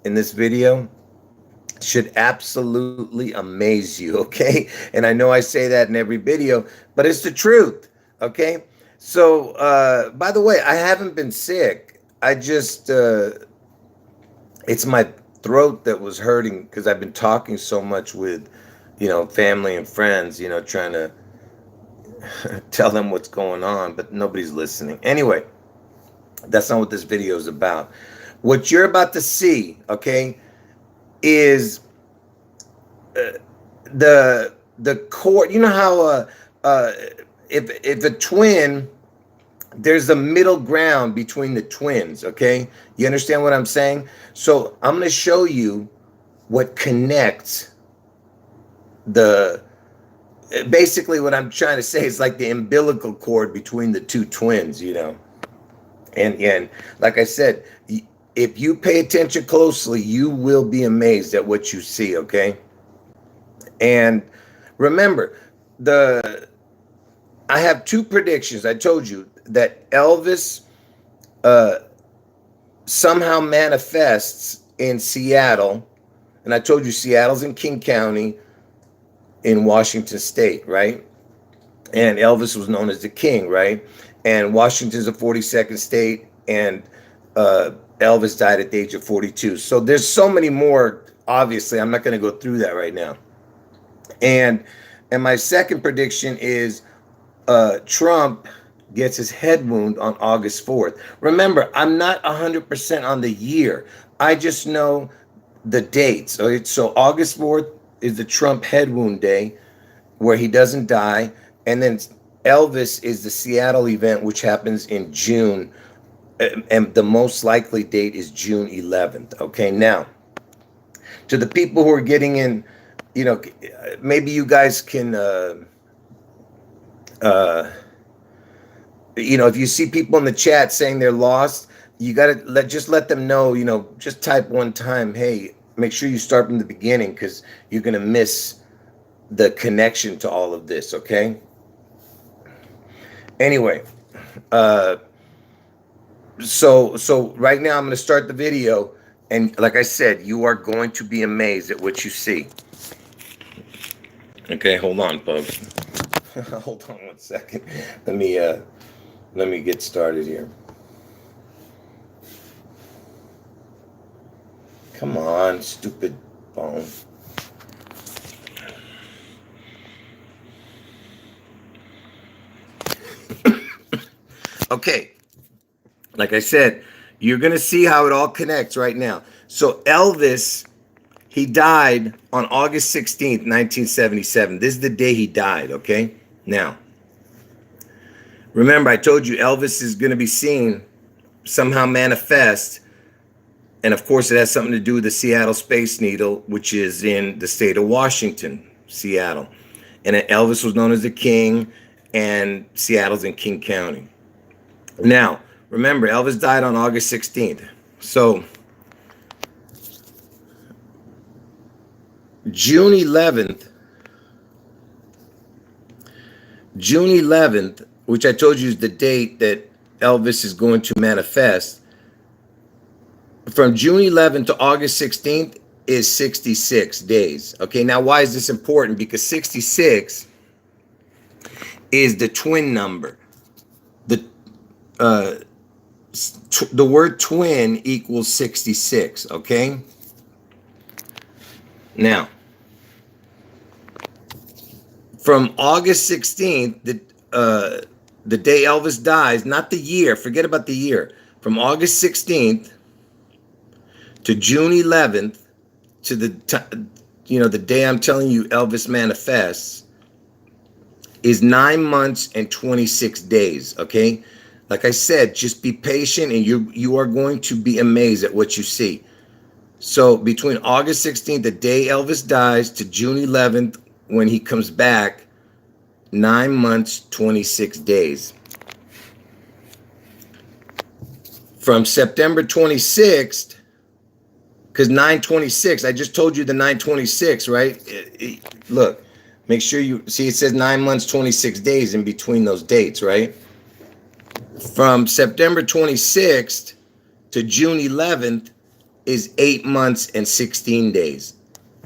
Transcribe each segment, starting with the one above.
in this video should absolutely amaze you, okay? And I know I say that in every video, but it's the truth, okay? So, by the way, I haven't been sick. I just, it's my throat that was hurting because I've been talking so much with, family and friends, trying to tell them what's going on, but nobody's listening. Anyway, that's not what this video is about. What you're about to see, okay, is the core. You know how if a twin, there's a middle ground between the twins, okay? You understand what I'm saying? So I'm going to show you what connects basically what I'm trying to say is like the umbilical cord between the two twins, And like I said, if you pay attention closely, you will be amazed at what you see, okay? And remember, I have two predictions. I told you that Elvis somehow manifests in Seattle, and I told you Seattle's in King County in Washington State, right? And Elvis was known as the King, right? And Washington's the 42nd state, and Elvis died at the age of 42. So there's so many more. Obviously, I'm not going to go through that right now. And my second prediction is Trump gets his head wound on August 4th. Remember, I'm not 100% on the year. I just know the dates. So August 4th is the Trump head wound day where he doesn't die. And then Elvis is the Seattle event, which happens in June. And the most likely date is June 11th. Okay, now, to the people who are getting in, maybe you guys can, if you see people in the chat saying they're lost, you got to just let them know, just type one time, hey, make sure you start from the beginning because you're going to miss the connection to all of this, okay? Anyway, so right now I'm going to start the video, and like I said, you are going to be amazed at what you see. Okay, hold on, folks. Hold on one second. Let me get started here. Come on, stupid phone. Okay, like I said, you're going to see how it all connects right now. So Elvis, he died on August 16th, 1977. This is the day he died, okay? Now, remember, I told you Elvis is going to be seen somehow manifest. And of course, it has something to do with the Seattle Space Needle, which is in the state of Washington, Seattle. And Elvis was known as the King, and Seattle's in King County. Now, remember, Elvis died on August 16th. So, June 11th, which I told you is the date that Elvis is going to manifest, from June 11th to August 16th is 66 days. Okay, now why is this important? Because 66 is the twin number. The word twin equals 66, okay? Now, from August 16th, the day Elvis dies, not the year, forget about the year. From August 16th to June 11th to the day I'm telling you Elvis manifests is 9 months and 26 days, okay? Like I said, just be patient and you are going to be amazed at what you see. So between August 16th, the day Elvis dies, to June 11th, when he comes back, 9 months, 26 days. From September 26th, because 9/26, I just told you the 9/26, right? Look, make sure you see it says 9 months, 26 days in between those dates, right? From September 26th to June 11th is 8 months and 16 days.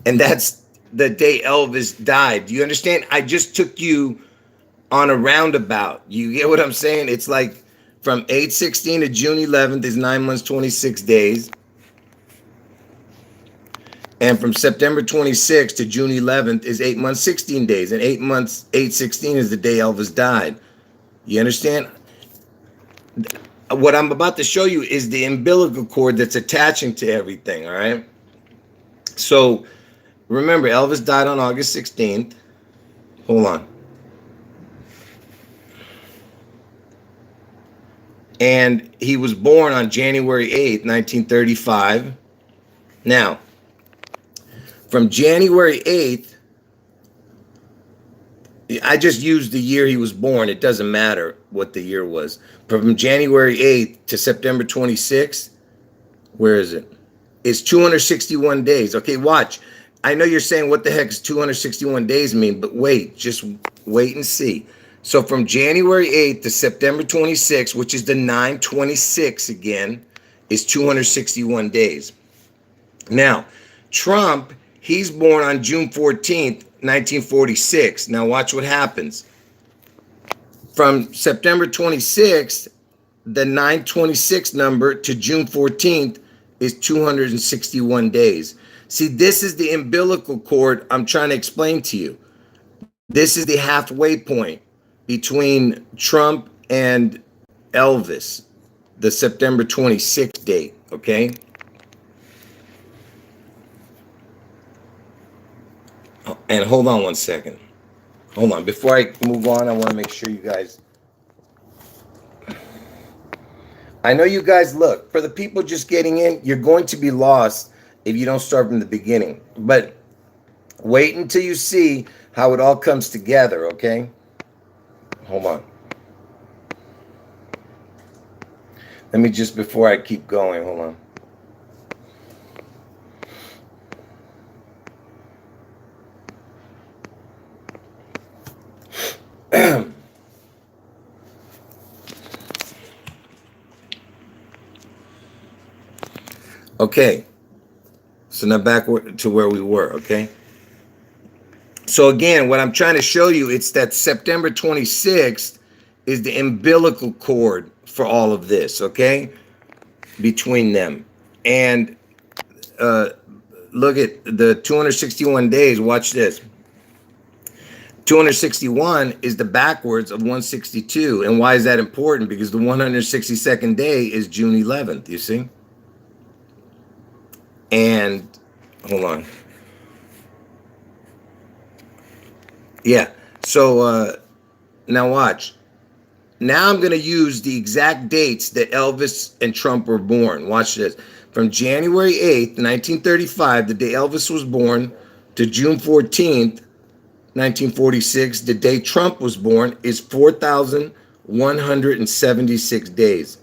And that's the day Elvis died. Do you understand? I just took you on a roundabout. You get what I'm saying? It's like from 8/16 to June 11th is 9 months, 26 days. And from September 26th to June 11th is 8 months, 16 days. And 8 months, 8/16 is the day Elvis died. You understand? What I'm about to show you is the umbilical cord that's attaching to everything, all right? So remember, Elvis died on August 16th. Hold on. And he was born on January 8th, 1935. Now, from January 8th, I just used the year he was born. It doesn't matter what the year was. From January 8th to September 26th, where is it? It's 261 days. Okay, watch. I know you're saying, what the heck does 261 days mean? But wait, just wait and see. So from January 8th to September 26th, which is the 9/26 again, is 261 days. Now, Trump, he's born on June 14th, 1946. Now watch what happens. From September 26th, the 9/26 number to June 14th is 261 days. See, this is the umbilical cord I'm trying to explain to you. This is the halfway point between Trump and Elvis, the September 26th date, okay? And hold on one second. Hold on. Before I move on, I want to make sure you guys... I know you guys, look, for the people just getting in, you're going to be lost if you don't start from the beginning. But wait until you see how it all comes together, okay? Hold on. Let me just, before I keep going, hold on. Okay, so now back to where we were, okay? So again, what I'm trying to show you, it's that September 26th is the umbilical cord for all of this, okay? Between them. And look at the 261 days, watch this. 261 is the backwards of 162. And why is that important? Because the 162nd day is June 11th, you see? And hold on. Yeah. So now watch. Now I'm going to use the exact dates that Elvis and Trump were born. Watch this. From January 8th, 1935, the day Elvis was born, to June 14th, 1946, the day Trump was born, is 4,176 days.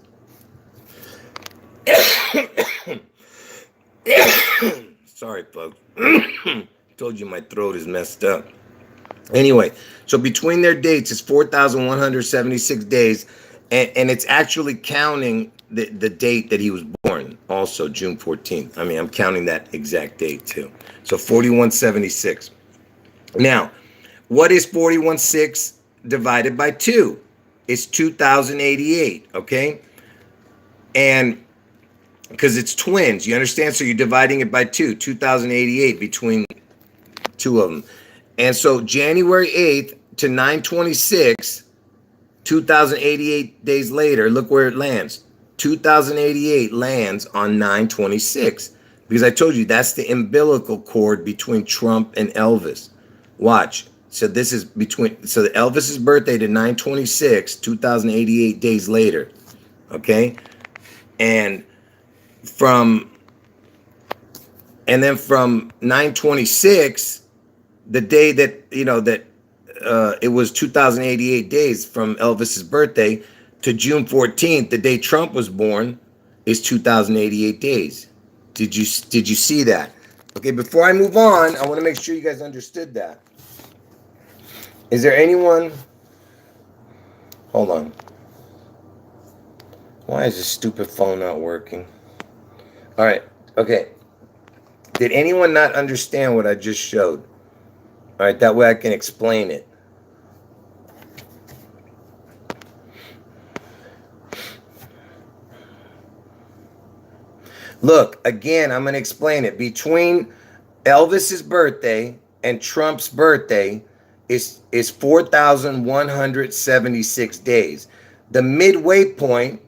Sorry, folks. Told you my throat is messed up. Anyway, so between their dates is 4,176 days, and it's actually counting the date that he was born, also June 14th. I mean, I'm counting that exact date too. So 4,176. Now, what is 4,176 divided by 2? It's 2,088, okay? And because it's twins, you understand? So you're dividing it by 2, 2,088 between two of them. And so January 8th to 9/26, 2,088 days later, look where it lands. 2,088 lands on 9/26. Because I told you that's the umbilical cord between Trump and Elvis. Watch. So this is between, so the Elvis's birthday to 9/26, 2,088 days later. Okay? And then from 9/26, the day that, you know, that it was 2,088 days from Elvis's birthday to June 14th, the day Trump was born, is 2,088 days. Did you see that? Okay, before I move on, I want to make sure you guys understood that. Is there anyone? Hold on. Why is this stupid phone not working? All right. Okay. Did anyone not understand what I just showed? All right, that way I can explain it. Look, again, I'm going to explain it. Between Elvis's birthday and Trump's birthday is 4,176 days. The midway point,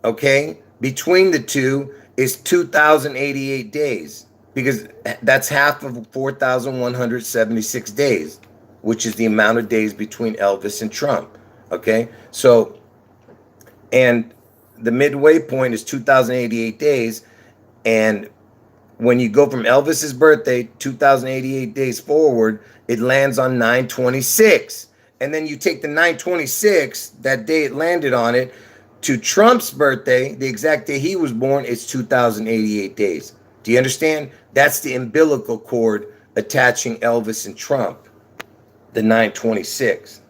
okay, between the two is 2,088 days, because that's half of 4,176 days, which is the amount of days between Elvis and Trump. Okay, so, and the midway point is 2,088 days. And when you go from Elvis's birthday, 2,088 days forward, it lands on 9/26. And then you take the 9/26, that day it landed on it, to Trump's birthday, the exact day he was born, it's 2,088 days. Do you understand? That's the umbilical cord attaching Elvis and Trump, the 9/26.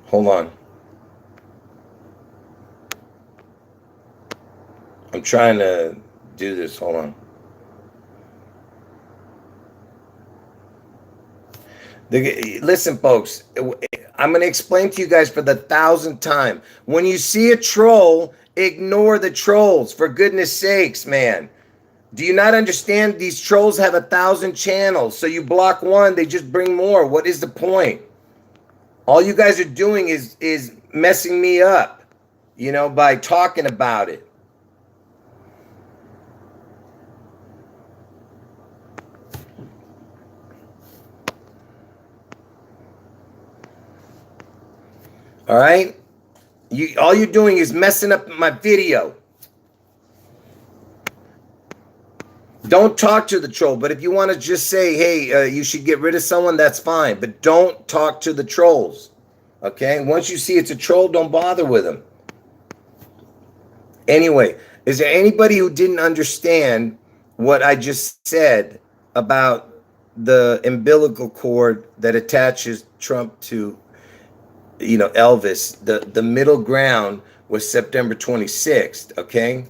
Hold on. I'm trying to do this. Hold on. Listen, folks, I'm going to explain to you guys for the 1,000th time. When you see a troll, ignore the trolls, for goodness sakes, man. Do you not understand? These trolls have 1,000 channels. So you block one, they just bring more. What is the point? All you guys are doing is messing me up, you know, by talking about it. All right? All you're doing is messing up my video. Don't talk to the troll, but if you want to just say, hey, you should get rid of someone, that's fine. But don't talk to the trolls, okay? Once you see it's a troll, don't bother with them. Anyway, is there anybody who didn't understand what I just said about the umbilical cord that attaches Trump to, you know, Elvis? The middle ground was September 26th, okay?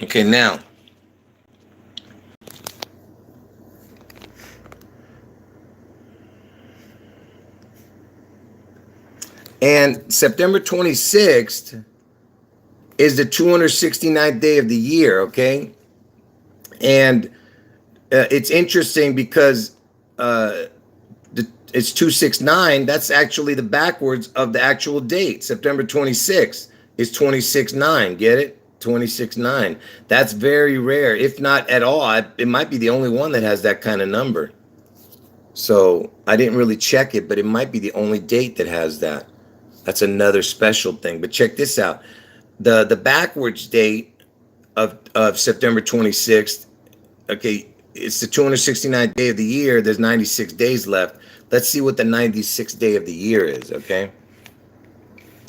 Okay, now, and September 26th is the 269th day of the year, okay? And it's interesting because it's 269. That's actually the backwards of the actual date. September 26th is 26/9. Get it? 26/9. That's very rare, if not at all. It might be the only one that has that kind of number. So I didn't really check it, but it might be the only date that has that. That's another special thing. But check this out. The backwards date of September 26th, okay, it's the 269th day of the year. There's 96 days left. Let's see what the 96th day of the year is, okay?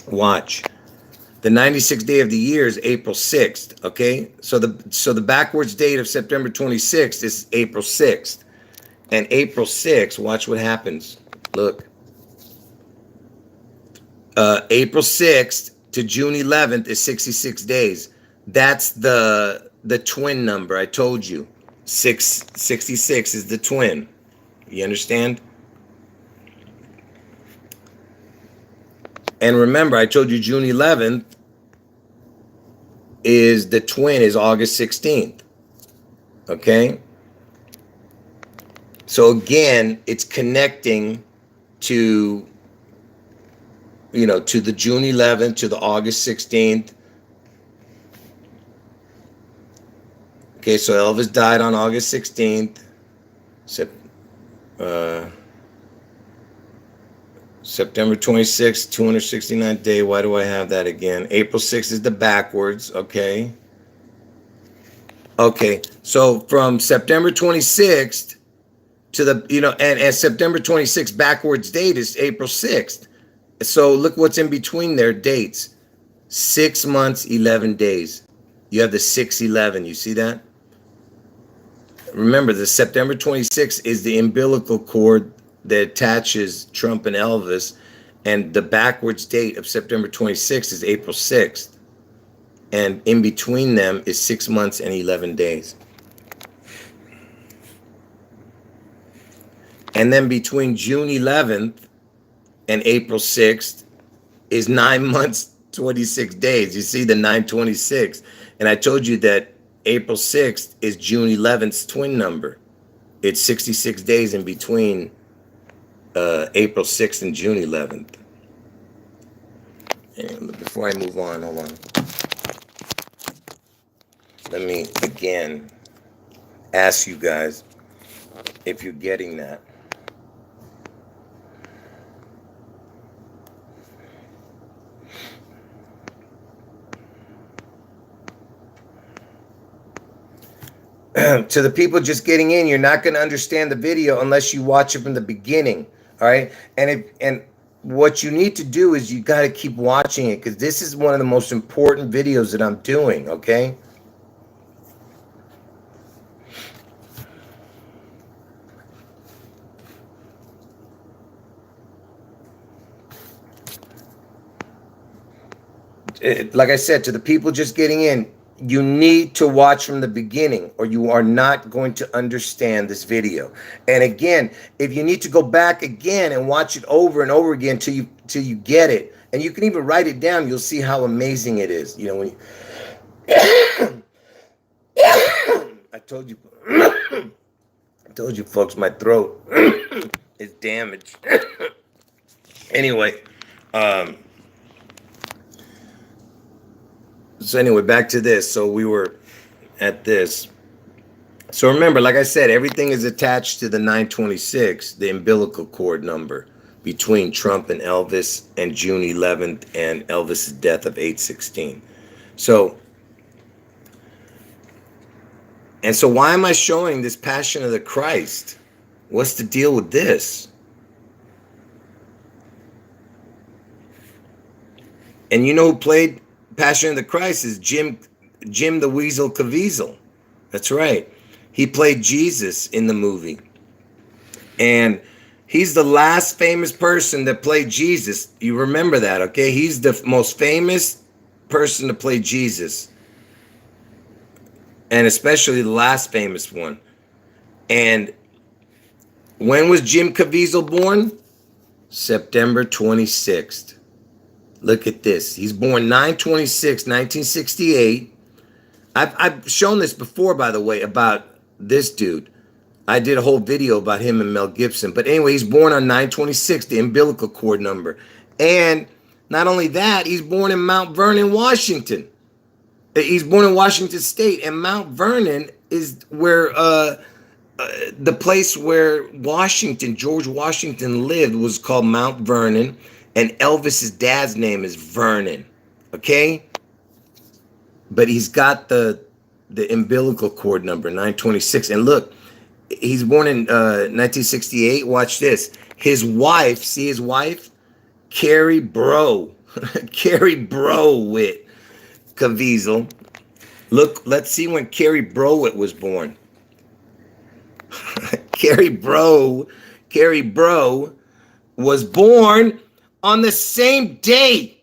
Watch. The 96th day of the year is April 6th, okay? So the backwards date of September 26th is April 6th. And April 6th, watch what happens. Look. April 6th to June 11th is 66 days. That's the twin number I told you. 666 is the twin. You understand? And remember, I told you June 11th is the twin, is August 16th. Okay? So again, it's connecting to, you know, to the June 11th, to the August 16th. Okay, so Elvis died on August 16th. September 26th, 269th day. Why do I have that again? April 6th is the backwards. Okay. Okay. So from September 26th to the, and September 26th backwards date is April 6th. So look what's in between their dates. 6 months, 11 days. You have the 611. You see that? Remember, the September 26th is the umbilical cord that attaches Trump and Elvis, and the backwards date of September 26th is April 6th. And in between them is 6 months and 11 days. And then between June 11th and April 6th is 9 months, 26 days. You see the 926. And I told you that April 6th is June 11th's twin number. It's 66 days in between April 6th and June 11th. And before I move on, hold on. Let me again ask you guys if you're getting that. To the people just getting in, you're not going to understand the video unless you watch it from the beginning. All right. And what you need to do is you got to keep watching it, because this is one of the most important videos that I'm doing. Okay. Like I said, to the people just getting in, you need to watch from the beginning or you are not going to understand this video. And again, if you need to go back again and watch it over and over again till you get it, and you can even write it down, you'll see how amazing it is. When you I told you folks, my throat is damaged. Anyway, so anyway, back to this. So we were at this. So remember, like I said, everything is attached to the 926, the umbilical cord number between Trump and Elvis, and June 11th and Elvis's death of 8/16. So why am I showing this Passion of the Christ? What's the deal with this? And you know who played Passion of the Christ is Jim the Weasel Caviezel. That's right. He played Jesus in the movie. And he's the last famous person that played Jesus. You remember that, okay? He's the most famous person to play Jesus. And especially the last famous one. And when was Jim Caviezel born? September 26th. Look at this. He's born 9/26, 1968. I've shown this before, by the way, about this dude. I did a whole video about him and Mel Gibson. But anyway, he's born on 9/26, the umbilical cord number. And not only that, he's born in Mount Vernon, Washington. He's born in Washington State. And Mount Vernon is where the place where George Washington lived was called Mount Vernon. And Elvis's dad's name is Vernon, okay? But he's got the umbilical cord number, 926. And look, he's born in 1968. Watch this. His wife, see his wife? Carrie Bro. Carrie Browitt Caviezel. Look, let's see when Carrie Browitt was born. Carrie Bro was born on the same day.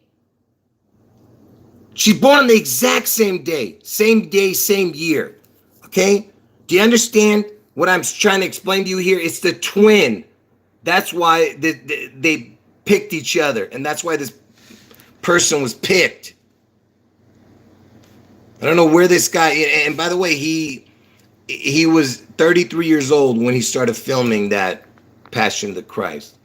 She's born on the exact same day, same year. Okay? Do you understand what I'm trying to explain to you here? It's the twin. That's why they picked each other, and that's why this person was picked. I don't know where this guy, and by the way, he was 33 years old when he started filming that Passion of the Christ.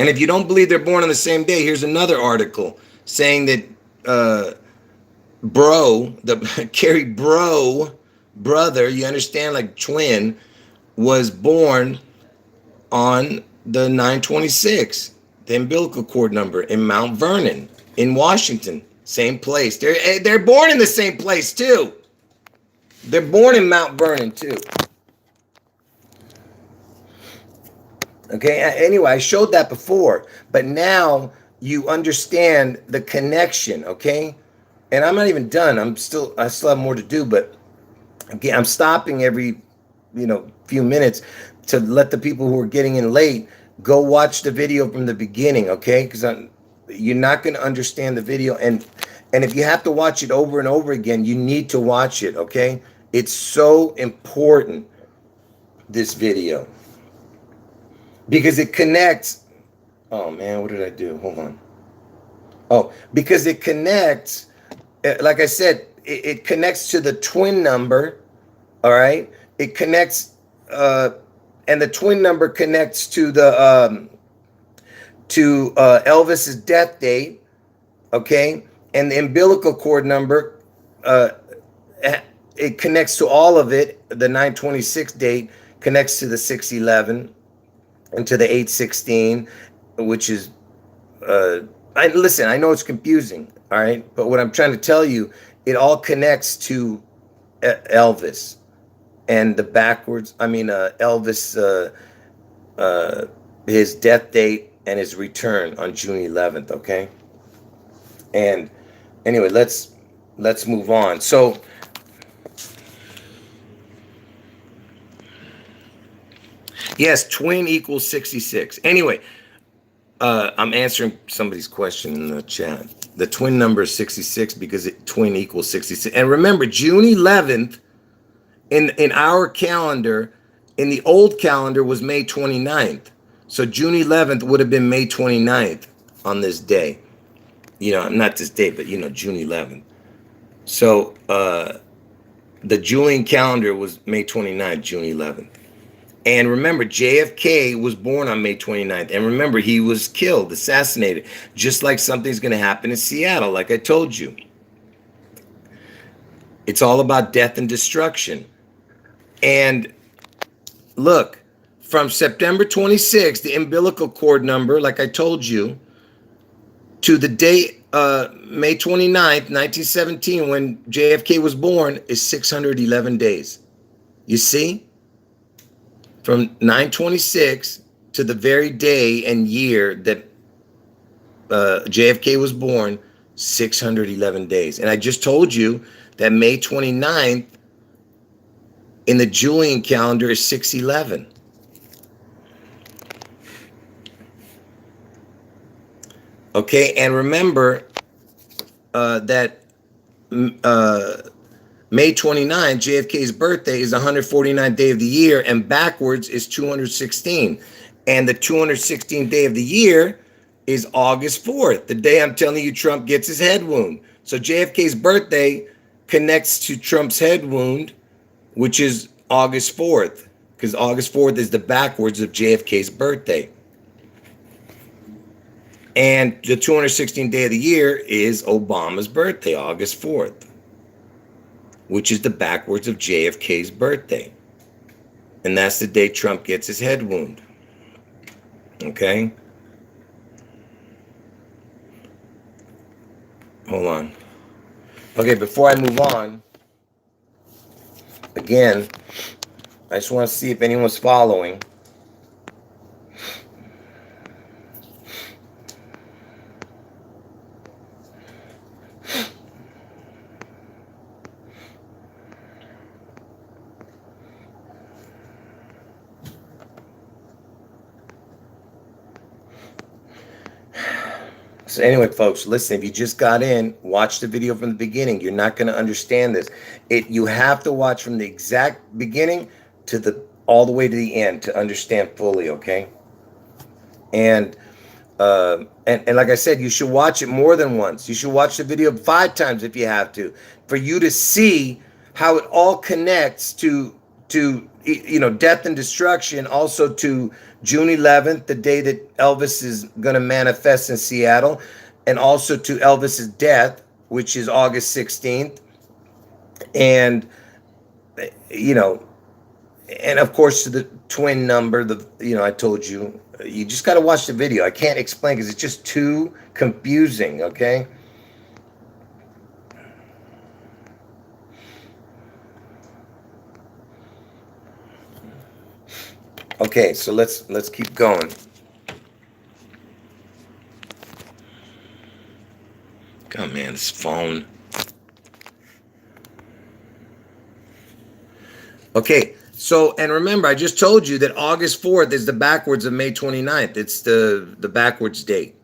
And if you don't believe they're born on the same day, here's another article saying that Carrie Bro brother, you understand, like twin, was born on the 9/26. the umbilical cord number in Mount Vernon, in Washington. Same place. They're born in the same place, too. They're born in Mount Vernon, too. Okay, anyway, I showed that before, but now you understand the connection, okay? And I'm not even done. I still have more to do, but again, I'm stopping every, few minutes to let the people who are getting in late go watch the video from the beginning, okay? Because you're not going to understand the video, and if you have to watch it over and over again, you need to watch it, okay? It's so important, this video, because it connects. Oh man, what did I do? Hold on. Oh, because it connects, like I said, it connects to the twin number, all right? It connects, and the twin number connects to the Elvis's death date, okay? And the umbilical cord number, it connects to all of it. The 926 date connects to the 611 and to the 816, which is, listen, I know it's confusing, all right? But what I'm trying to tell you, it all connects to Elvis and the backwards. Elvis, his death date and his return on June 11th, okay? And anyway, let's move on. So, yes, twin equals 66. Anyway, I'm answering somebody's question in the chat. The twin number is 66 because twin equals 66. And remember, June 11th in our calendar, in the old calendar, was May 29th. So June 11th would have been May 29th on this day. Not this day, but June 11th. So the Julian calendar was May 29th, June 11th. And remember, JFK was born on May 29th. And remember, he was killed, assassinated, just like something's going to happen in Seattle, like I told you. It's all about death and destruction. And look, from September 26th, the umbilical cord number, like I told you, to the date, May 29th, 1917, when JFK was born, is 611 days. You see? From 926 to the very day and year that JFK was born, 611 days. And I just told you that May 29th in the Julian calendar is 611. Okay, and remember that May 29, JFK's birthday, is 149th day of the year, and backwards is 216. And the 216th day of the year is August 4th, the day I'm telling you Trump gets his head wound. So JFK's birthday connects to Trump's head wound, which is August 4th, because August 4th is the backwards of JFK's birthday. And the 216th day of the year is Obama's birthday, August 4th, which is the backwards of JFK's birthday. And that's the day Trump gets his head wound. Okay? Hold on. Okay, before I move on, again, I just want to see if anyone's following. So anyway, folks, listen, if you just got in, watch the video from the beginning. You're not going to understand this. You have to watch from the exact beginning to all the way to the end to understand fully, okay? And like I said, you should watch it more than once. You should watch the video 5 times if you have to, for you to see how it all connects to death and destruction, also to June 11th, the day that Elvis is going to manifest in Seattle, and also to Elvis's death, which is August 16th. And, and of course to the twin number, I told you, You just got to watch the video. I can't explain because it's just too confusing, okay? Okay, so let's keep going. God, man, this phone. Okay, so, and remember, I just told you that August 4th is the backwards of May 29th. It's the backwards date,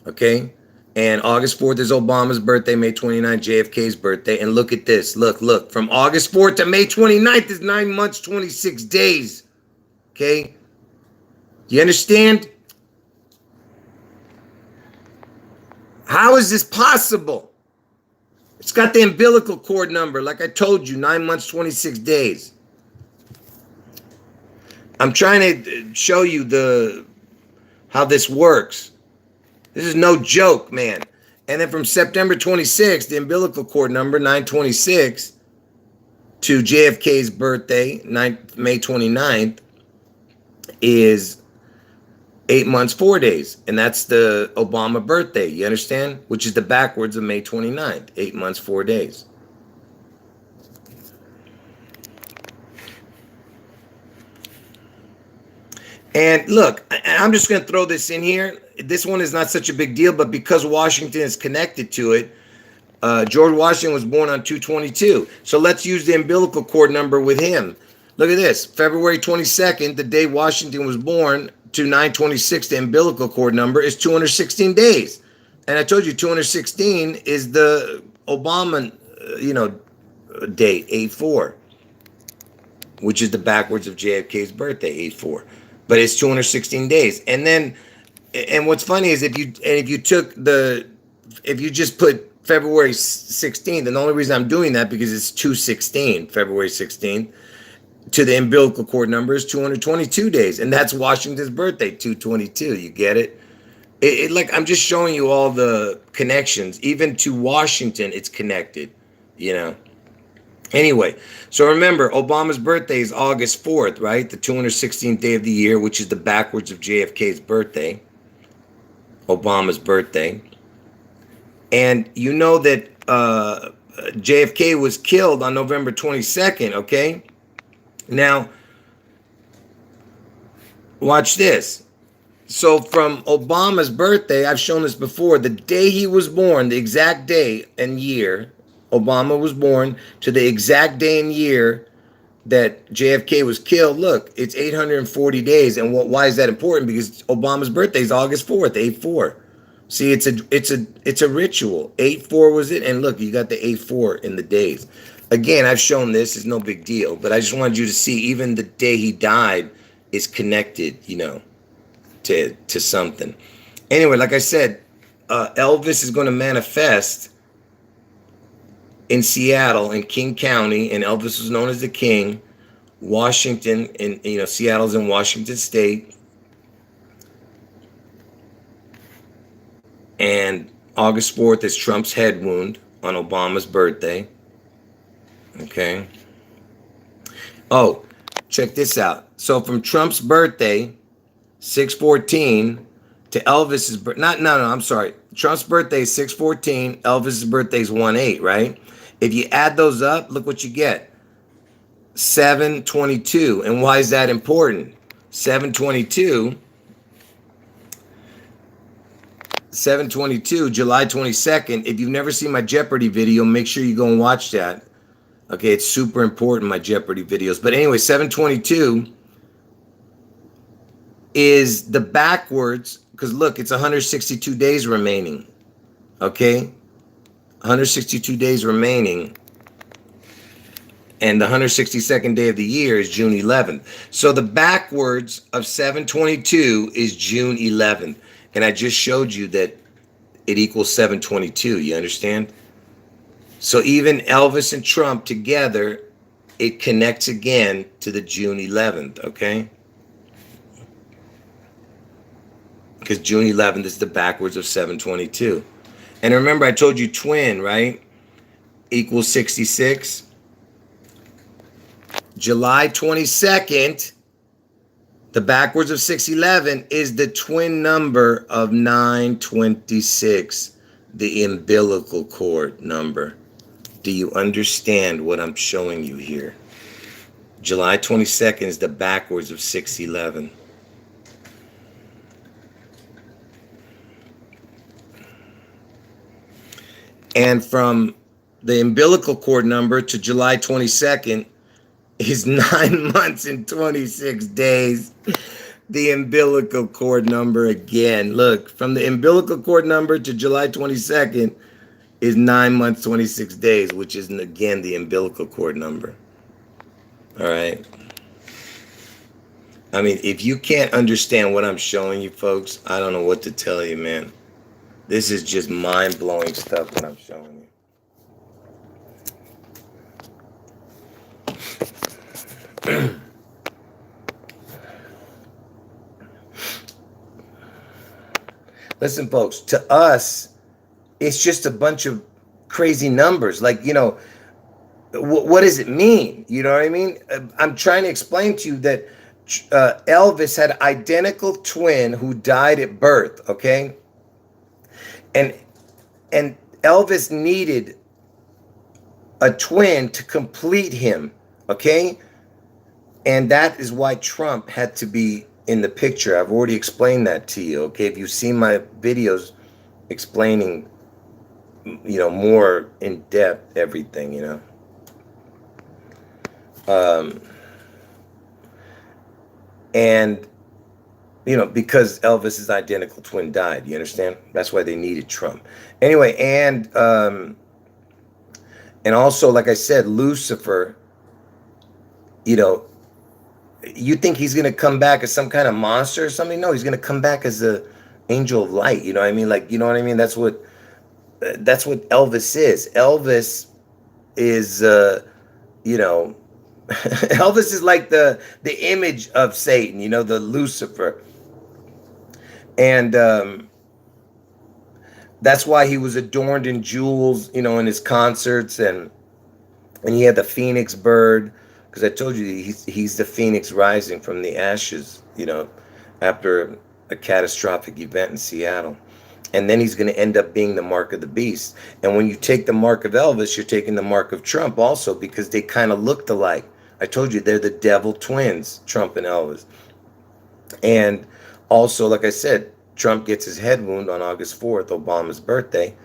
okay? And August 4th is Obama's birthday, May 29th, JFK's birthday. And look at this. Look. From August 4th to May 29th is 9 months, 26 days, okay? You understand? How is this possible? It's got the umbilical cord number, like I told you, 9 months, 26 days. I'm trying to show you how this works. This is no joke, man. And then from September 26th, the umbilical cord number, 926, to JFK's birthday, May 29th, is 8 months, 4 days. And that's the Obama birthday, you understand? Which is the backwards of May 29th, 8 months, 4 days. And look, I'm just going to throw this in here. This one is not such a big deal, but because Washington is connected to it, George Washington was born on 2/22. So let's use the umbilical cord number with him. Look at this. February 22nd, the day Washington was born, to 9/26, the umbilical cord number is 216 days. And I told you 216 is the Obama, date, 8/4, which is the backwards of JFK's birthday, 8/4. But it's 216 days. And what's funny is if you just put February 16th, and the only reason I'm doing that because it's 216, February 16th, to the umbilical cord number is 222 days. And that's Washington's birthday, 222. You get it? Like, I'm just showing you all the connections. Even to Washington, it's connected, Anyway, so remember, Obama's birthday is August 4th, right? The 216th day of the year, which is the backwards of JFK's birthday, Obama's birthday. And you know that JFK was killed on November 22nd, okay? Now, watch this. So from Obama's birthday, I've shown this before, the day he was born, the exact day and year Obama was born, to the exact day and year that JFK was killed, look, it's 840 days. And why is that important? Because Obama's birthday is August 4th, 8/4. See, it's a ritual. 8/4 was it? And look, you got the 8/4 in the days. Again, I've shown this, it's no big deal, but I just wanted you to see even the day he died is connected, to something. Anyway, like I said, Elvis is going to manifest in Seattle, in King County, and Elvis was known as the King. Washington, and Seattle's in Washington State. And August 4th is Trump's head wound on Obama's birthday. Okay. Oh, check this out. So from Trump's birthday, 6/14, to Elvis's birthday, I'm sorry. Trump's birthday is 6/14, Elvis's birthday is 1/8, right? If you add those up, look what you get. 7/22. And why is that important? 7/22, July 22nd. If you've never seen my Jeopardy video, make sure you go and watch that. Okay, it's super important, my Jeopardy videos. But anyway, 7/22 is the backwards, because look, it's 162 days remaining. Okay? 162 days remaining. And the 162nd day of the year is June 11th. So the backwards of 7/22 is June 11th. And I just showed you that it equals 7/22. You understand? So even Elvis and Trump together, it connects again to the June 11th, okay? Because June 11th is the backwards of 7/22. And remember, I told you twin, right? Equals 66. July 22nd The backwards of 611 is the twin number of 926, the umbilical cord number. Do you understand what I'm showing you here? July 22nd is the backwards of 611. And from the umbilical cord number to July 22nd is 9 months and 26 days. The umbilical cord number again. Look, from the umbilical cord number to July 22nd is 9 months, 26 days, which is, again, the umbilical cord number. All right. I mean, if you can't understand what I'm showing you, folks, I don't know what to tell you, man. This is just mind-blowing stuff that I'm showing you. Listen, folks, to us, it's just a bunch of crazy numbers. Like, you know, what does it mean? You know what I mean? I'm trying to explain to you that Elvis had an identical twin who died at birth, okay? And Elvis needed a twin to complete him, okay? And that is why Trump had to be in the picture. I've already explained that to you, okay? If you've seen my videos explaining, you know, more in depth everything, you know. And, you know, because Elvis's identical twin died, you understand? That's why they needed Trump. Anyway, and also, like I said, Lucifer, you know, you think he's going to come back as some kind of monster or something? No, he's going to come back as an angel of light. You know what I mean? Like, you know what I mean? That's what Elvis is. Elvis is, you know, Elvis is like the image of Satan, you know, the Lucifer. And that's why he was adorned in jewels, you know, in his concerts. And he had the phoenix bird. Because I told you he's the phoenix rising from the ashes, you know, after a catastrophic event in Seattle. And then he's going to end up being the mark of the beast. And when you take the mark of Elvis, you're taking the mark of Trump also, because they kind of looked alike. I told you they're the devil twins, Trump and Elvis. And also, like I said, Trump gets his head wound on August 4th, Obama's birthday.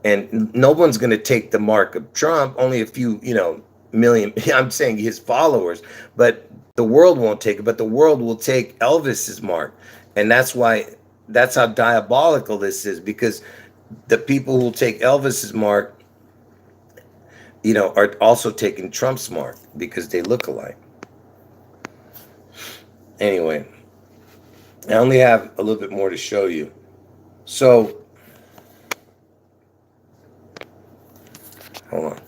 And no one's going to take the mark of Trump, only a few, you know, million, I'm saying his followers, but the world won't take it, but the world will take Elvis's mark. And that's how diabolical this is, because the people who will take Elvis's mark, you know, are also taking Trump's mark because they look alike. Anyway, I only have a little bit more to show you. So, hold on.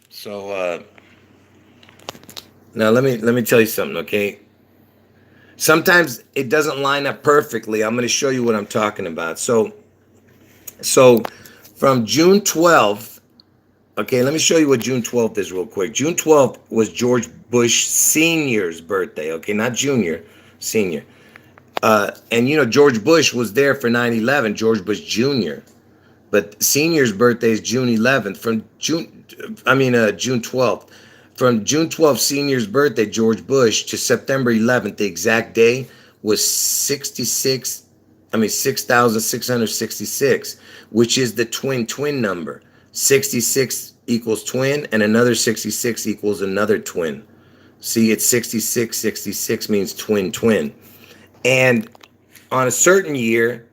So now let me tell you something, okay? Sometimes it doesn't line up perfectly. I'm going to show you what I'm talking about. So from June 12th, okay, let me show you what June 12th is real quick. June 12th was George Bush Sr.'s birthday, okay? Not Junior, Senior. And, you know, George Bush was there for 9/11, George Bush Jr., but Senior's birthday is June 11th. June 12th. From June 12th, Senior's birthday, George Bush, to September 11th, the exact day, was 6,666, which is the twin number. 66 equals twin, and another 66 equals another twin. See, it's 66. 66 means twin. And on a certain year,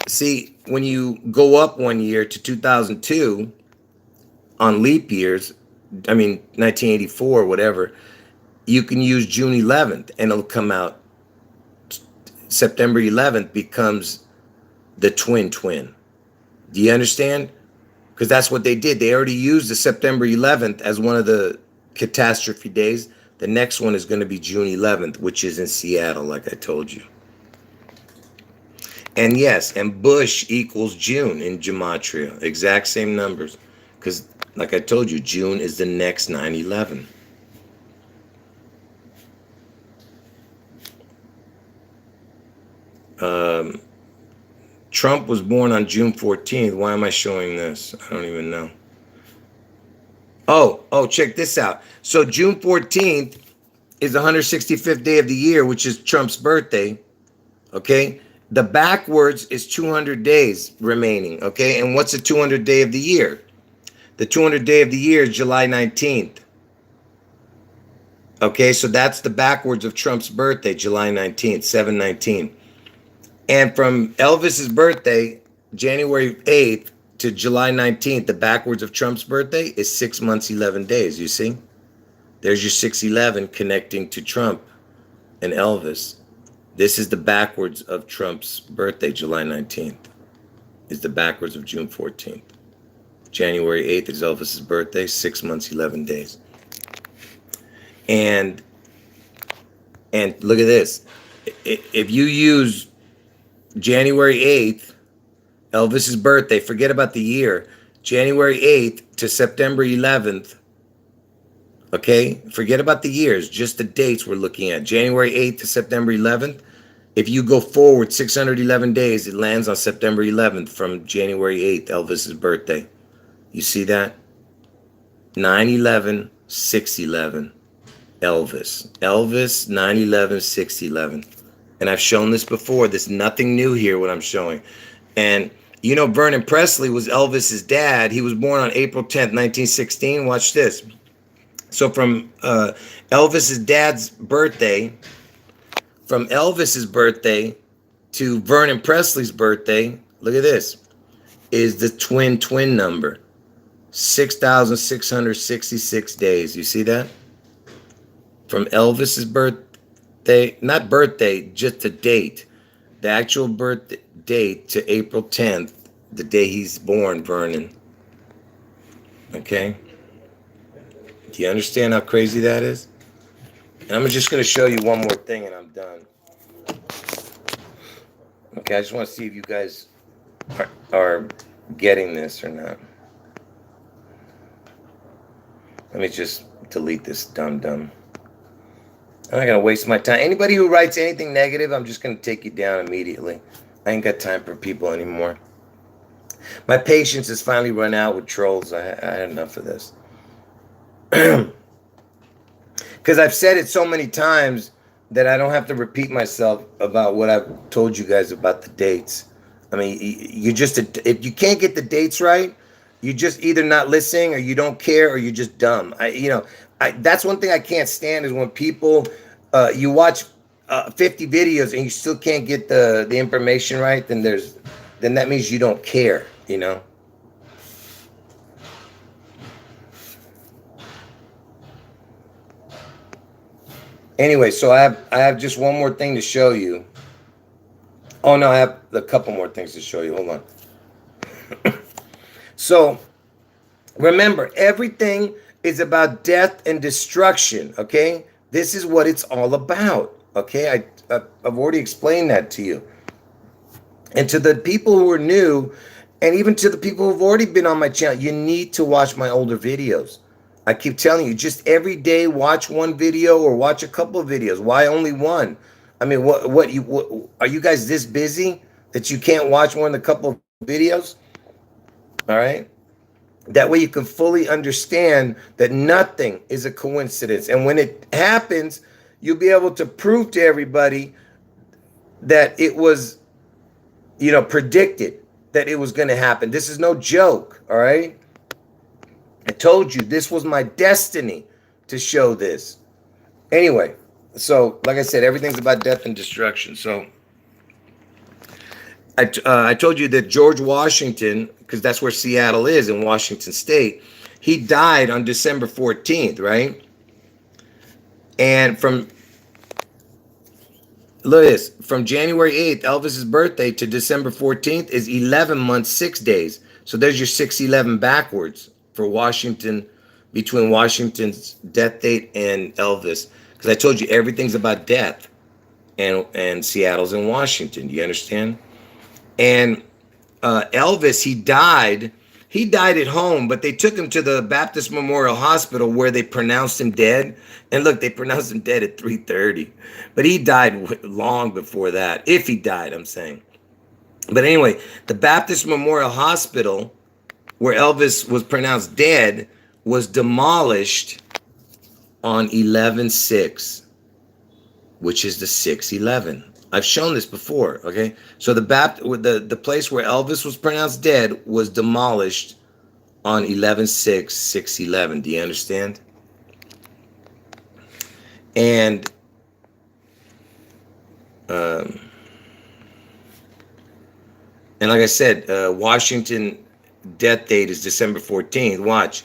see, when you go up 1 year to 2002 on leap years, 1984, whatever, you can use June 11th and it'll come out. September 11th becomes the twin. Do you understand? Because that's what they did. They already used the September 11th as one of the catastrophe days. The next one is going to be June 11th, which is in Seattle, like I told you. And yes, and Bush equals June in gematria. Exact same numbers. Because, like I told you, June is the next 9/11. Trump was born on June 14th. Why am I showing this? I don't even know. Oh, check this out. So June 14th is the 165th day of the year, which is Trump's birthday. Okay. The backwards is 200 days remaining. Okay. And what's the 200 day of the year? The 200 day of the year is July 19th. Okay. So that's the backwards of Trump's birthday, July 19th, 7/19. And from Elvis's birthday, January 8th to July 19th, the backwards of Trump's birthday is 6 months, 11 days. You see? There's your 6/11 connecting to Trump and Elvis. This is the backwards of Trump's birthday, July 19th. Is the backwards of June 14th. January 8th is Elvis's birthday, 6 months, 11 days. And look at this. If you use January 8th, Elvis's birthday, forget about the year, January 8th to September 11th, okay? Forget about the years, just the dates we're looking at. January 8th to September 11th. If you go forward 611 days, it lands on September 11th from January 8th, Elvis's birthday. You see that? 9/11, 6/11, Elvis. Elvis, 9/11, 6/11. And I've shown this before. There's nothing new here, what I'm showing. And you know, Vernon Presley was Elvis's dad. He was born on April 10th, 1916. Watch this. So from Elvis's dad's birthday, from Elvis's birthday to Vernon Presley's birthday, look at this, is the twin number. 6,666 days. You see that? From Elvis's birthday, not birthday, just the date. The actual birth date to April 10th, the day he's born, Vernon. Okay? Do you understand how crazy that is? And I'm just going to show you one more thing and I'm done. Okay, I just want to see if you guys are getting this or not. Let me just delete this dumb. I'm not going to waste my time. Anybody who writes anything negative, I'm just going to take you down immediately. I ain't got time for people anymore. My patience has finally run out with trolls. I had enough of this. Because I've said it so many times that I don't have to repeat myself about what I've told you guys about the dates. I mean, you just, if you can't get the dates right, you just either not listening or you don't care or you're just dumb. That's one thing I can't stand is when people, you watch 50 videos and you still can't get the information right, then that means you don't care, you know? Anyway, so I have just one more thing to show you. Oh no, I have a couple more things to show you. Hold on. So remember, everything is about death and destruction, okay? This is what it's all about, okay? I've already explained that to you. And to the people who are new, and even to the people who've already been on my channel, you need to watch my older videos. I keep telling you, just every day watch one video or watch a couple of videos. Why only one? I mean, what are you guys this busy that you can't watch more than a couple of videos? All right? That way you can fully understand that nothing is a coincidence. And when it happens, you'll be able to prove to everybody that it was, predicted that it was going to happen. This is no joke, all right? I told you this was my destiny to show this. Anyway, so like I said, everything's about death and destruction. So I told you that George Washington, because that's where Seattle is in Washington State, he died on December 14th, right? And look at this, from January 8th, Elvis's birthday, to December 14th is 11 months, 6 days. So there's your 6/11 backwards for Washington, between Washington's death date and Elvis. Because I told you everything's about death, and Seattle's in Washington. Do you understand? And Elvis, he died. He died at home, but they took him to the Baptist Memorial Hospital where they pronounced him dead. And look, they pronounced him dead at 3:30, but he died long before that. If he died, I'm saying. But anyway, the Baptist Memorial Hospital where Elvis was pronounced dead was demolished on 11/6, which is the 6/11. I've shown this before, okay? So the place where Elvis was pronounced dead was demolished on 11/6, 6/11. Do you understand? And like I said, Washington death date is December 14th. Watch.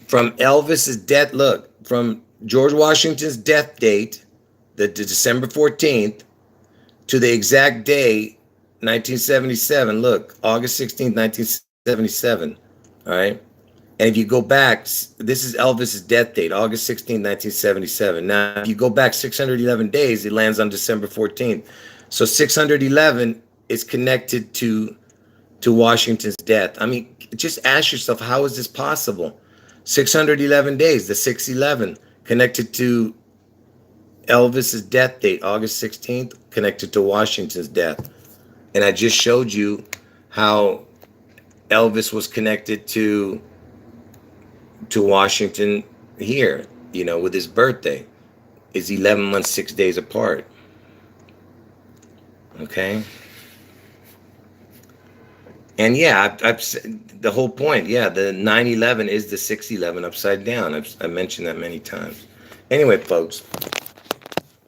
From Elvis's death, look, from George Washington's death date, the December 14th, to the exact day, 1977. Look, August 16th, 1977. All right. And if you go back, this is Elvis's death date, August 16th, 1977. Now, if you go back 611 days, it lands on December 14th. So 611 is connected to Washington's death. I mean, just ask yourself, how is this possible? 611 days, the 6/11, connected to Elvis's death date, August 16th, connected to Washington's death. And I just showed you how Elvis was connected to Washington here, you know, with his birthday. Is 11 months, 6 days apart. Okay. And yeah, I've the whole point. Yeah, the 9/11 is the 6/11 upside down. I mentioned that many times. Anyway, folks,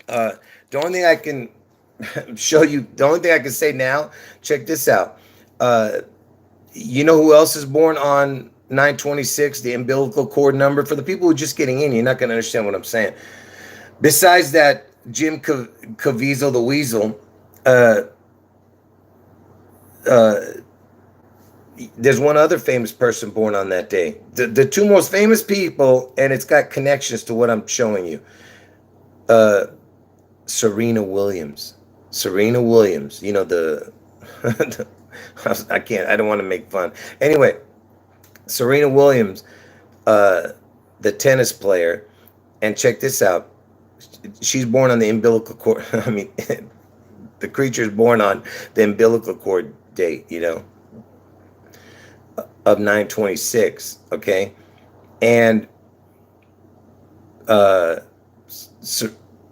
the only thing I can show you, the only thing I can say now, check this out. You know who else is born on 9/26, the umbilical cord number? For the people who are just getting in, you're not going to understand what I'm saying. Besides that, Jim Caviezel the Weasel, there's one other famous person born on that day. The two most famous people, and it's got connections to what I'm showing you. Serena Williams. Serena Williams, you know, I don't want to make fun. Anyway, Serena Williams, the tennis player, and check this out. She's born on the umbilical cord. I mean, the creature is born on the umbilical cord date, you know, of 9/26, okay? And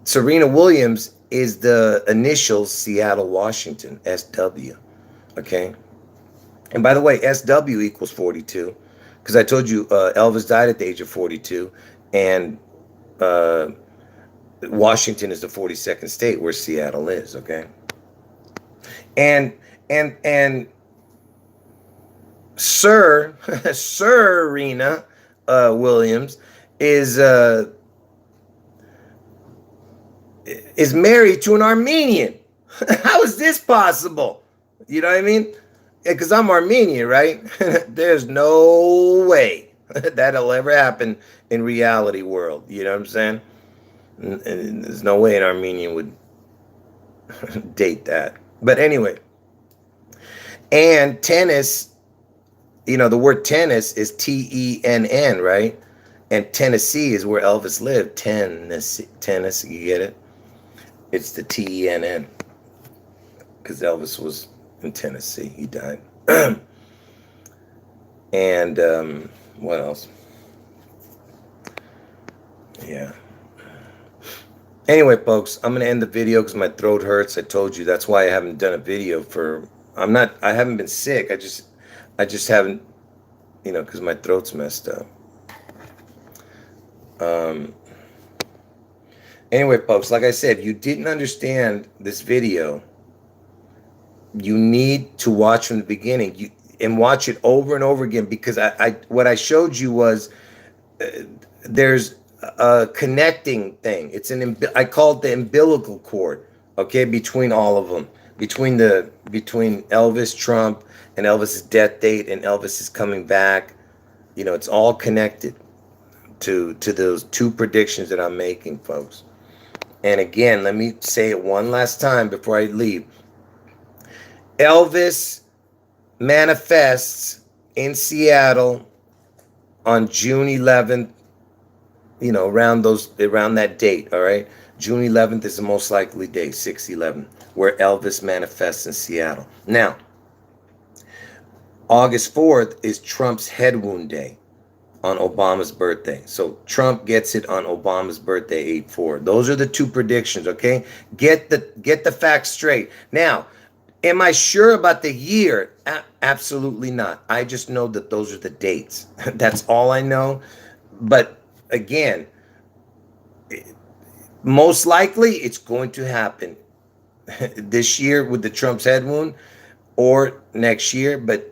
Serena Williams is the initials Seattle, Washington, SW, okay? And by the way, SW equals 42, because I told you Elvis died at the age of 42, and Washington is the 42nd state where Seattle is, okay? And Serena Williams is married to an Armenian. How is this possible? You know what I mean? Because I'm Armenian, right? There's no way that'll ever happen in reality world. You know what I'm saying? And there's no way an Armenian would date that. But anyway, and tennis, you know, the word tennis is Tenn, right? And Tennessee is where Elvis lived. Tennessee, you get it? It's the Tenn, because Elvis was in Tennessee. He died. And what else? Yeah. Anyway, folks, I'm gonna end the video because my throat hurts. I told you that's why I haven't done a video for. I haven't been sick. I just haven't, you know, because my throat's messed up. Anyway, folks, like I said, if you didn't understand this video, you need to watch from the beginning. And watch it over and over again, because what I showed you was there's a connecting thing. I call it the umbilical cord, okay, between all of them, between Elvis, Trump, and Elvis's death date, and Elvis is coming back. You know, it's all connected to those two predictions that I'm making, folks. And again, let me say it one last time before I leave. Elvis manifests in Seattle on June 11th, around that date, all right? June 11th is the most likely day, 6/11, where Elvis manifests in Seattle. Now, August 4th is Trump's head wound day on Obama's birthday. So Trump gets it on Obama's birthday, 8/4. Those are the two predictions, okay? Get the facts straight. Now, am I sure about the year? Absolutely not. I just know that those are the dates. That's all I know. But again, most likely it's going to happen this year with the Trump's head wound or next year, but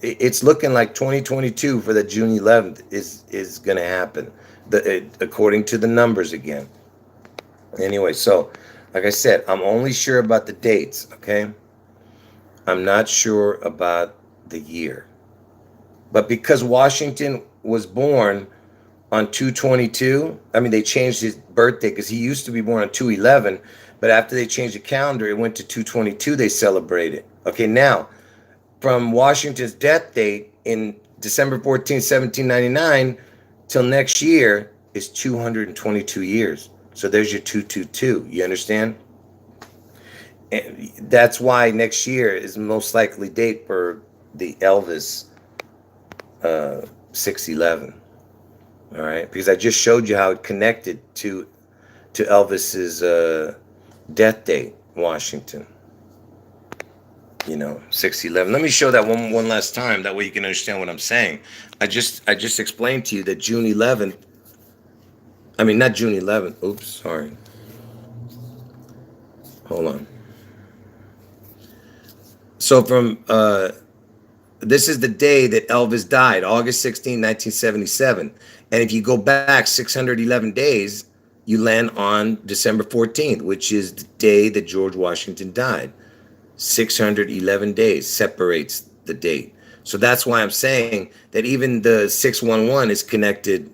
it's looking like 2022 for the June 11th is going to happen, according to the numbers again. Anyway, so like I said, I'm only sure about the dates, okay? I'm not sure about the year. But because Washington was born on 2/22, I mean, they changed his birthday because he used to be born on 2/11, but after they changed the calendar, it went to 2/22, they celebrated. Okay, now, from Washington's death date in December 14, 1799 till next year is 222 years. So there's your 222. You understand? And that's why next year is the most likely date for the Elvis 6/11. All right, because I just showed you how it connected to Elvis's death date, Washington. 6/11. Let me show that one last time. That way you can understand what I'm saying. I just explained to you that June 11th. I mean, not June 11th. Oops, sorry. Hold on. So from this is the day that Elvis died, August 16, 1977. And if you go back 611 days, you land on December 14th, which is the day that George Washington died. 611 days separates the date. So that's why I'm saying that even the 611 is connected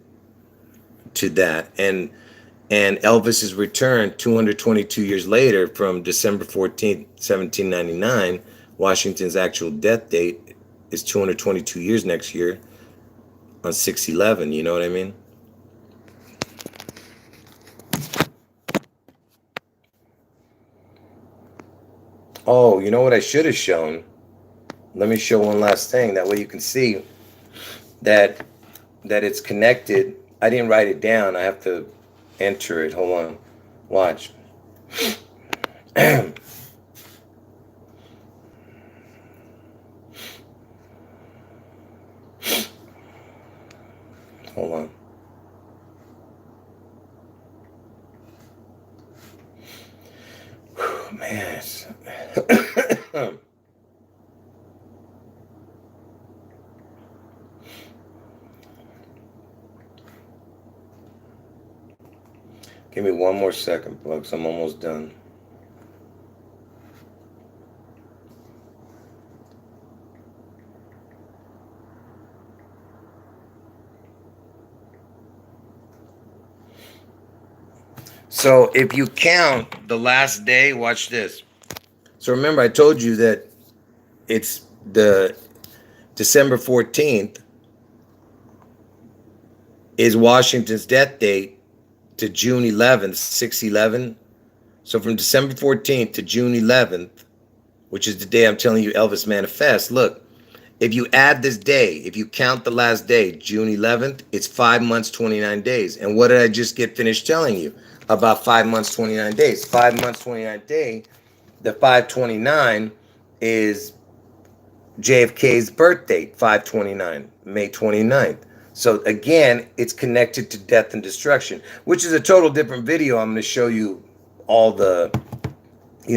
to that. And Elvis's return 222 years later from December 14th, 1799, Washington's actual death date is 222 years next year on 6/11. You know what I mean? Oh, you know what I should have shown? Let me show one last thing. That way you can see that it's connected. I didn't write it down. I have to enter it. Hold on. Watch. Hold on. Whew, man. Give me one more second, folks. I'm almost done. So if you count the last day, watch this. So remember, I told you that it's the December 14th is Washington's death date to June 11th, 6/11. So from December 14th to June 11th, which is the day I'm telling you Elvis manifests, look, if you add this day, if you count the last day, June 11th, it's 5 months, 29 days. And what did I just get finished telling you about 5 months, 29 days? 5 months, 29 days, the 5/29 is JFK's birth date, 5/29, May 29th. So again, it's connected to death and destruction, which is a total different video. I'm going to show you all the,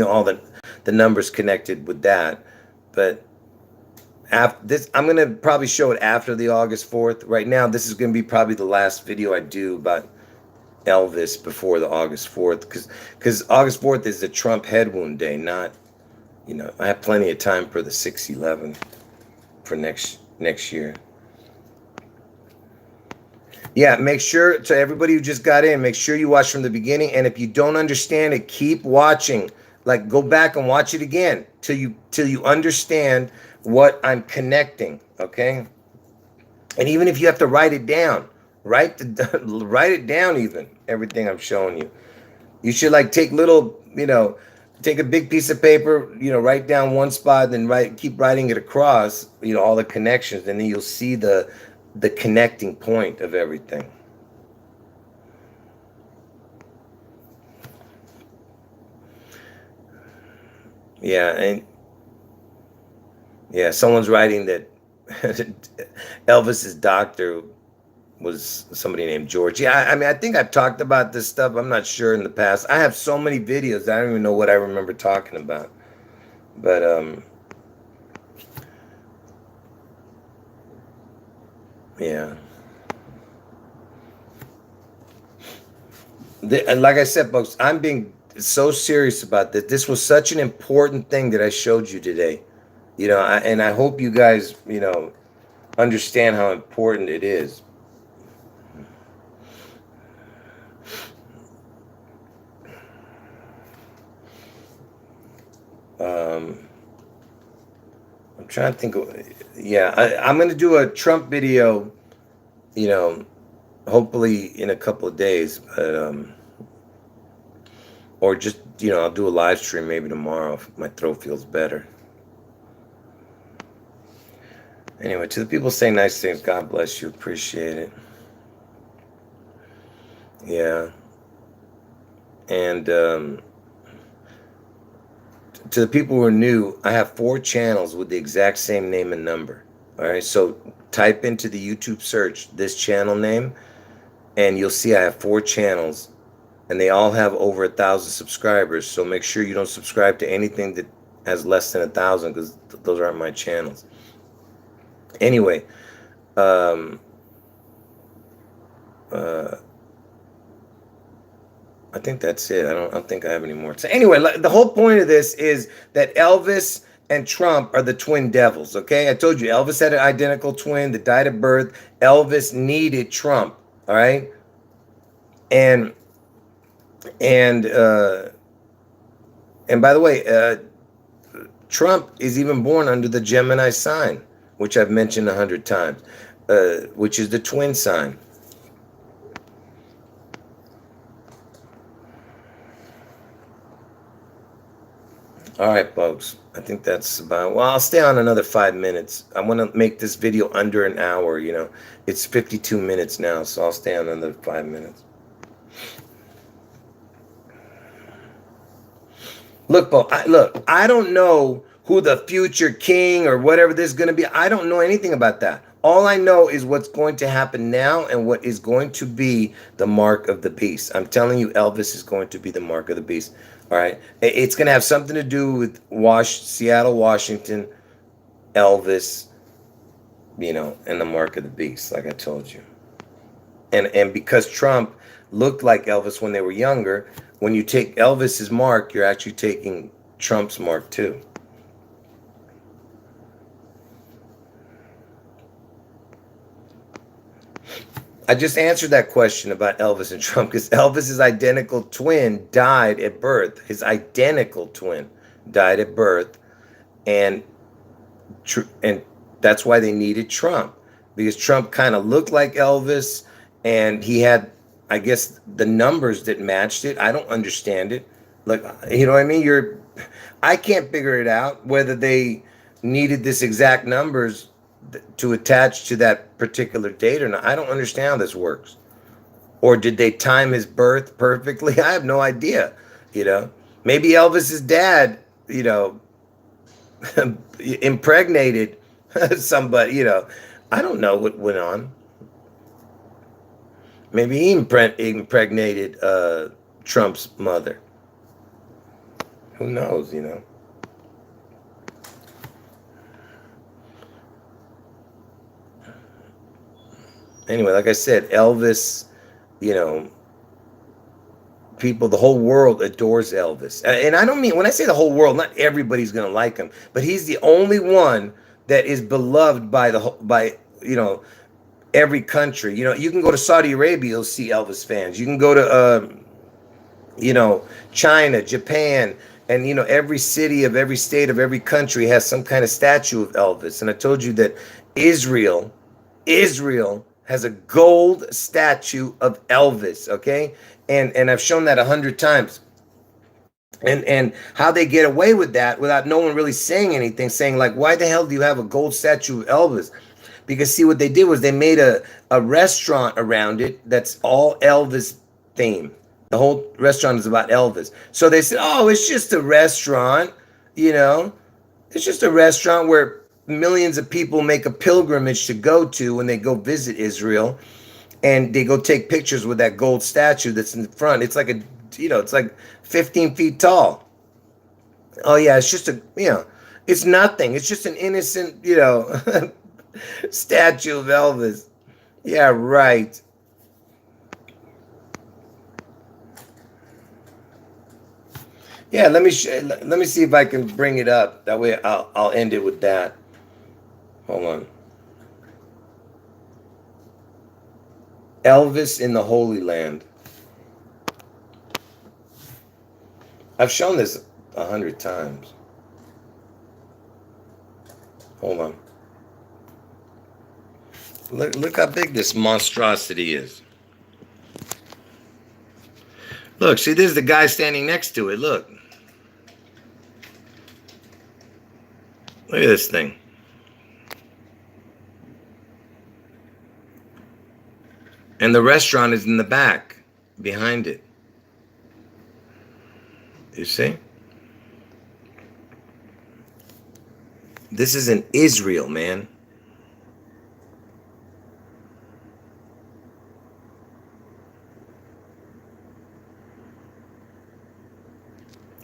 all the numbers connected with that. But after this, I'm going to probably show it after the August 4th. Right now, this is going to be probably the last video I do about Elvis before the August 4th, because August 4th is the Trump head wound day, not, I have plenty of time for the 6/11 for next year. Yeah, make sure, to everybody who just got in, make sure you watch from the beginning. And if you don't understand it, keep watching. Like, go back and watch it again till you understand what I'm connecting, okay? And even if you have to write it down, write it down, even everything I'm showing you. You should like take little, take a big piece of paper, write down one spot, then keep writing it across, all the connections, and then you'll see the connecting point of everything. Yeah, and yeah, someone's writing that Elvis's doctor was somebody named George. Yeah, I mean, I think I've talked about this stuff. I'm not sure in the past. I have so many videos, I don't even know what I remember talking about. But yeah. Like I said, folks, I'm being so serious about this. This was such an important thing that I showed you today. And I hope you guys, understand how important it is. I'm trying to think of, yeah, I'm going to do a Trump video, hopefully in a couple of days, but, or just, I'll do a live stream maybe tomorrow if my throat feels better. Anyway, to the people saying nice things, God bless you. Appreciate it. Yeah. And to the people who are new, I have 4 channels with the exact same name and number. All right. So type into the YouTube search this channel name, and you'll see I have 4 channels, and they all have over 1,000 subscribers. So make sure you don't subscribe to anything that has less than 1,000, because those aren't my channels. Anyway, I think that's it. I don't think I have any more. So anyway, the whole point of this is that Elvis and Trump are the twin devils, okay? I told you, Elvis had an identical twin that died at birth. Elvis needed Trump, all right? And by the way, Trump is even born under the Gemini sign, which I've mentioned 100 times, which is the twin sign. All right, folks. I think that's about, well, I'll stay on another 5 minutes. I want to make this video under an hour, It's 52 minutes now, so I'll stay on another 5 minutes. Look, I don't know who the future king or whatever this is going to be. I don't know anything about that. All I know is what's going to happen now and what is going to be the mark of the beast. I'm telling you, Elvis is going to be the mark of the beast. All right. It's going to have something to do with Seattle, Washington, Elvis, and the mark of the beast, like I told you. And because Trump looked like Elvis when they were younger, when you take Elvis's mark, you're actually taking Trump's mark too. I just answered that question about Elvis and Trump, because Elvis's identical twin died at birth. His identical twin died at birth, and that's why they needed Trump, because Trump kind of looked like Elvis, and he had, I guess, the numbers that matched it. I don't understand it. Like, you know what I mean? I can't figure it out whether they needed this exact numbers to attach to that particular date or not. I don't understand how this works. Or did they time his birth perfectly? I have no idea. Maybe Elvis's dad, impregnated somebody. I don't know what went on. Maybe he impregnated Trump's mother. Who knows? Anyway, like I said, Elvis, people, the whole world adores Elvis. And I don't mean, when I say the whole world, not everybody's going to like him, but he's the only one that is beloved by every country. You can go to Saudi Arabia, you'll see Elvis fans. You can go to, China, Japan, And, you know, every city of every state of every country has some kind of statue of Elvis. And I told you that Israel has a gold statue of Elvis, okay? And I've shown that 100 times. And how they get away with that without no one really saying anything, saying like, why the hell do you have a gold statue of Elvis? Because see, what they did was they made a restaurant around it that's all Elvis themed. The whole restaurant is about Elvis. So they said, oh, it's just a restaurant, you know, it's just a restaurant where millions of people make a pilgrimage to go to when they go visit Israel, and they go take pictures with that gold statue that's in the front. It's like it's like 15 feet tall. Oh yeah, it's just it's nothing. It's just an innocent, statue of Elvis. Yeah, right. Yeah, let me see if I can bring it up. That way I'll end it with that. Hold on. Elvis in the Holy Land. I've shown this 100 times. Hold on. Look how big this monstrosity is. Look, see, there's the guy standing next to it. Look. Look at this thing. And the restaurant is in the back, behind it. You see? This is in Israel, man.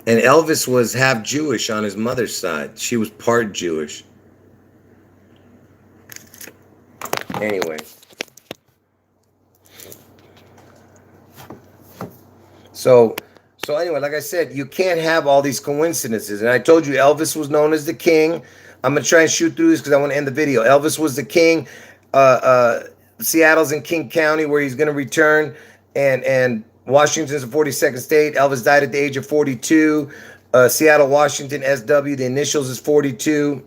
And Elvis was half Jewish on his mother's side. She was part Jewish. Anyway. So anyway, like I said, you can't have all these coincidences. And I told you Elvis was known as the king. I'm going to try and shoot through this because I want to end the video. Elvis was the king. Seattle's in King County where he's going to return. And Washington's the 42nd state. Elvis died at the age of 42. Seattle, Washington, SW. The initials is 42.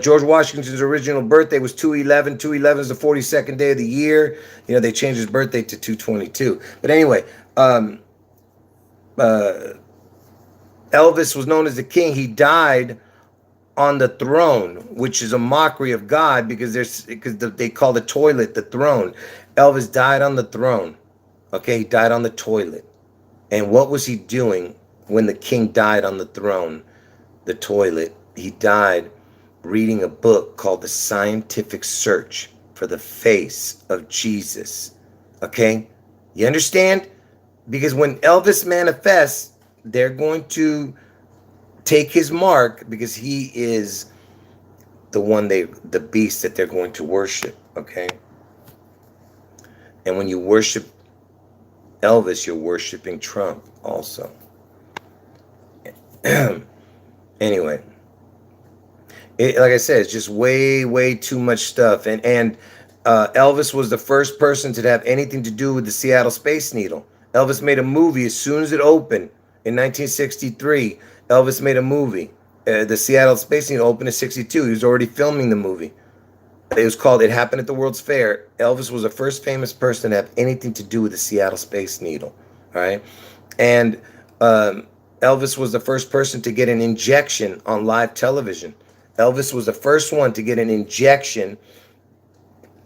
George Washington's original birthday was 2/11. 2/11 is the 42nd day of the year. You know, they changed his birthday to 2/22. But anyway, Elvis was known as the king. He died on the throne, which is a mockery of God because they call the toilet the throne. Elvis died on the throne. Okay, he died on the toilet. And what was he doing when the king died on the throne? The toilet. He died reading a book called The Scientific Search for the Face of Jesus. Okay? You understand? Because when Elvis manifests, they're going to take his mark because he is the beast that they're going to worship. Okay? And when you worship Elvis, you're worshiping Trump also. Anyway, like I said, it's just way too much stuff. And Elvis was the first person to have anything to do with the Seattle Space Needle. Elvis made a movie as soon as it opened in 1963. Elvis made a movie. The Seattle Space Needle opened in 62. He was already filming the movie. It was called It Happened at the World's Fair. Elvis was the first famous person to have anything to do with the Seattle Space Needle. All right. And Elvis was the first person to get an injection on live television. Elvis was the first one to get an injection.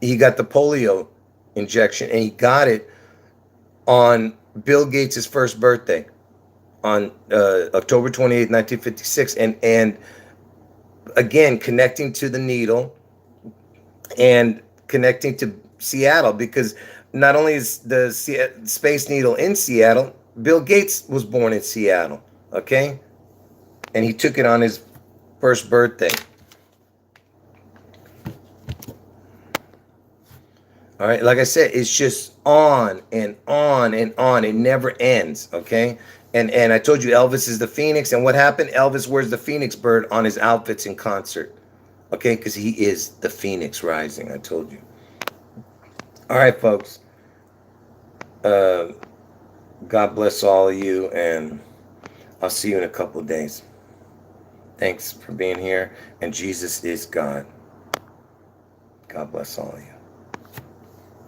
He got the polio injection, and he got it on Bill Gates' first birthday on October 28, 1956. And again, connecting to the needle and connecting to Seattle, because not only is the Space Needle in Seattle, Bill Gates was born in Seattle, okay? And he took it on his first birthday. All right, like I said, it's just on and on and on. It never ends, okay? And I told you Elvis is the Phoenix, and what happened? Elvis wears the Phoenix bird on his outfits in concert, okay? Because he is the Phoenix rising, I told you. All right, folks. God bless all of you, and I'll see you in a couple of days. Thanks for being here. And Jesus is God. God bless all of you.